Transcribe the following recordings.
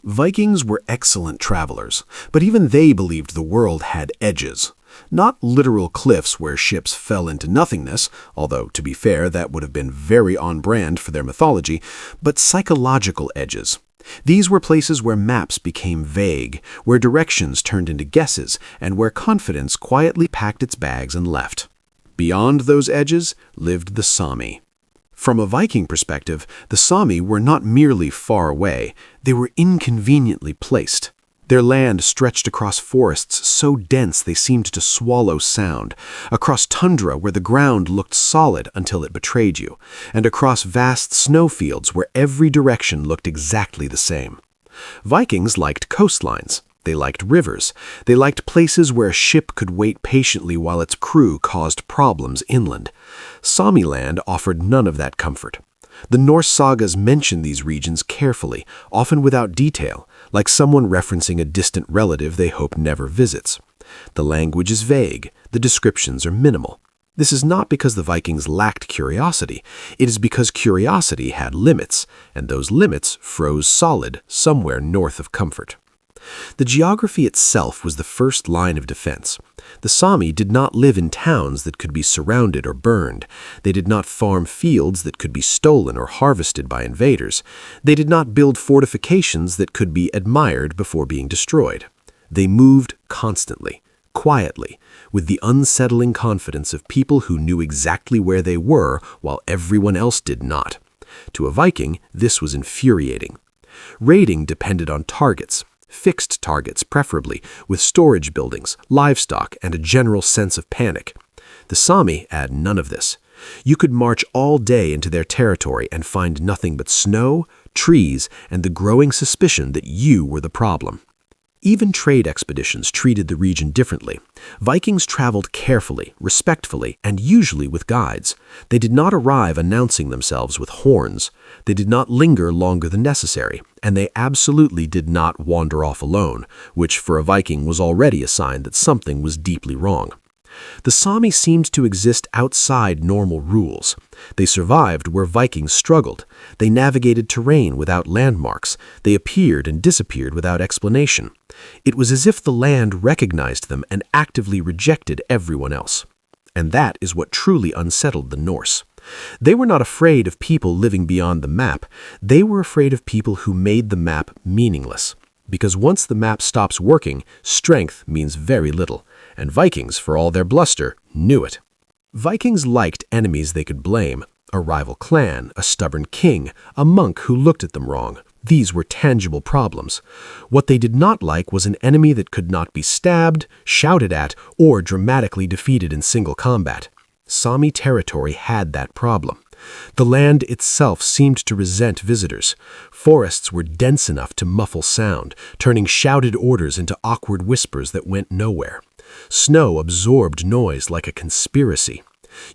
Vikings were excellent travelers, but even they believed the world had edges. Not literal cliffs where ships fell into nothingness, although, to be fair, that would have been very on brand for their mythology, but psychological edges. These were places where maps became vague, where directions turned into guesses, and where confidence quietly packed its bags and left. Beyond those edges lived the Sami. From a Viking perspective, the Sami were not merely far away, they were inconveniently placed. Their land stretched across forests so dense they seemed to swallow sound, across tundra where the ground looked solid until it betrayed you, and across vast snowfields where every direction looked exactly the same. Vikings liked coastlines. They liked rivers. They liked places where a ship could wait patiently while its crew caused problems inland. Sami land offered none of that comfort. The Norse sagas mention these regions carefully, often without detail, like someone referencing a distant relative they hope never visits. The language is vague. The descriptions are minimal. This is not because the Vikings lacked curiosity. It is because curiosity had limits, and those limits froze solid somewhere north of comfort. The geography itself was the first line of defense. The Sami did not live in towns that could be surrounded or burned. They did not farm fields that could be stolen or harvested by invaders. They did not build fortifications that could be admired before being destroyed. They moved constantly, quietly, with the unsettling confidence of people who knew exactly where they were while everyone else did not. To a Viking, this was infuriating. Raiding depended on targets. Fixed targets preferably, with storage buildings, livestock, and a general sense of panic. The Sami had none of this. You could march all day into their territory and find nothing but snow, trees, and the growing suspicion that you were the problem. Even trade expeditions treated the region differently. Vikings traveled carefully, respectfully, and usually with guides. They did not arrive announcing themselves with horns. They did not linger longer than necessary, and they absolutely did not wander off alone, which for a Viking was already a sign that something was deeply wrong. The Sami seemed to exist outside normal rules. They survived where Vikings struggled. They navigated terrain without landmarks. They appeared and disappeared without explanation. It was as if the land recognized them and actively rejected everyone else. And that is what truly unsettled the Norse. They were not afraid of people living beyond the map. They were afraid of people who made the map meaningless. Because once the map stops working, strength means very little. And Vikings, for all their bluster, knew it. Vikings liked enemies they could blame. A rival clan, a stubborn king, a monk who looked at them wrong. These were tangible problems. What they did not like was an enemy that could not be stabbed, shouted at, or dramatically defeated in single combat. Sami territory had that problem. The land itself seemed to resent visitors. Forests were dense enough to muffle sound, turning shouted orders into awkward whispers that went nowhere. Snow absorbed noise like a conspiracy.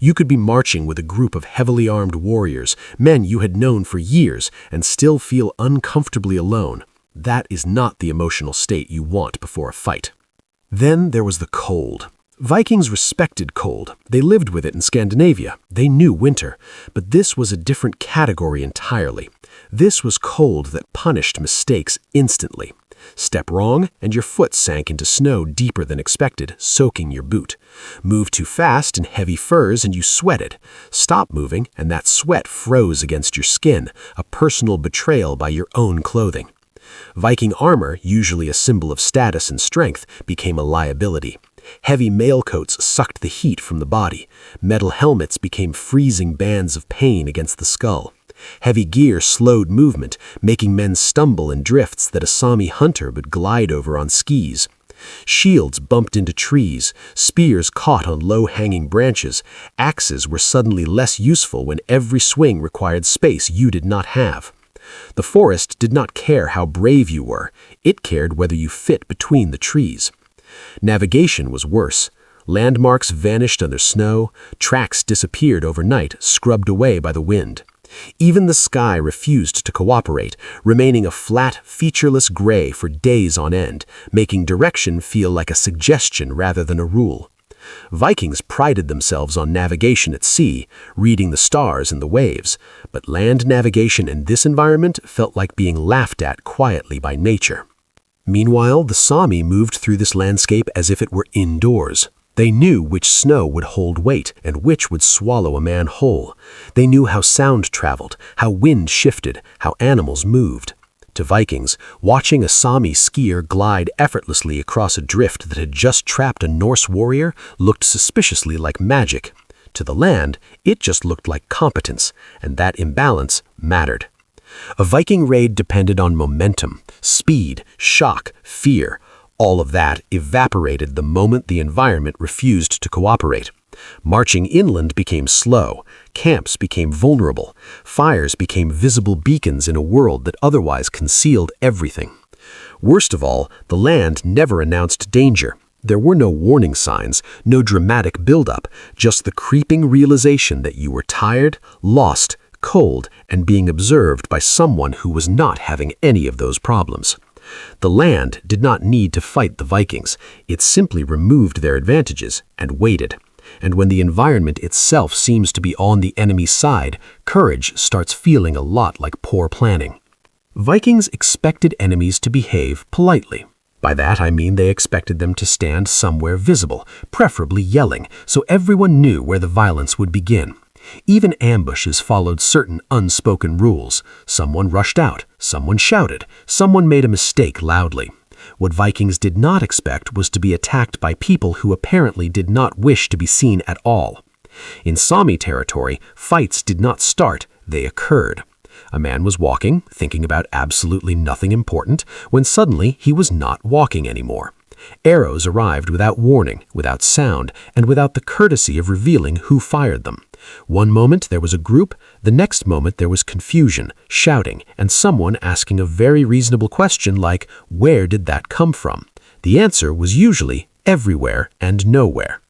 You could be marching with a group of heavily armed warriors, men you had known for years, and still feel uncomfortably alone. That is not the emotional state you want before a fight. Then there was the cold. Vikings respected cold. They lived with it in Scandinavia. They knew winter. But this was a different category entirely. This was cold that punished mistakes instantly. Step wrong, and your foot sank into snow deeper than expected, soaking your boot. Move too fast in heavy furs, and you sweated. Stop moving, and that sweat froze against your skin, a personal betrayal by your own clothing. Viking armor, usually a symbol of status and strength, became a liability. Heavy mail coats sucked the heat from the body. Metal helmets became freezing bands of pain against the skull. Heavy gear slowed movement, making men stumble in drifts that a Sami hunter would glide over on skis. Shields bumped into trees, spears caught on low-hanging branches, axes were suddenly less useful when every swing required space you did not have. The forest did not care how brave you were, it cared whether you fit between the trees. Navigation was worse. Landmarks vanished under snow, tracks disappeared overnight, scrubbed away by the wind. Even the sky refused to cooperate, remaining a flat, featureless gray for days on end, making direction feel like a suggestion rather than a rule. Vikings prided themselves on navigation at sea, reading the stars and the waves, but land navigation in this environment felt like being laughed at quietly by nature. Meanwhile, the Sami moved through this landscape as if it were indoors. They knew which snow would hold weight and which would swallow a man whole. They knew how sound traveled, how wind shifted, how animals moved. To Vikings, watching a Sami skier glide effortlessly across a drift that had just trapped a Norse warrior looked suspiciously like magic. To the land, it just looked like competence, and that imbalance mattered. A Viking raid depended on momentum, speed, shock, fear. All of that evaporated the moment the environment refused to cooperate. Marching inland became slow, camps became vulnerable, fires became visible beacons in a world that otherwise concealed everything. Worst of all, the land never announced danger. There were no warning signs, no dramatic buildup, just the creeping realization that you were tired, lost, cold, and being observed by someone who was not having any of those problems. The land did not need to fight the Vikings. It simply removed their advantages and waited. And when the environment itself seems to be on the enemy's side, courage starts feeling a lot like poor planning. Vikings expected enemies to behave politely. By that I mean they expected them to stand somewhere visible, preferably yelling, so everyone knew where the violence would begin. Even ambushes followed certain unspoken rules. Someone rushed out, someone shouted, someone made a mistake loudly. What Vikings did not expect was to be attacked by people who apparently did not wish to be seen at all. In Sami territory, fights did not start, they occurred. A man was walking, thinking about absolutely nothing important, when suddenly he was not walking anymore. Arrows arrived without warning, without sound, and without the courtesy of revealing who fired them. One moment there was a group, the next moment there was confusion, shouting, and someone asking a very reasonable question like, "Where did that come from?" The answer was usually everywhere and nowhere.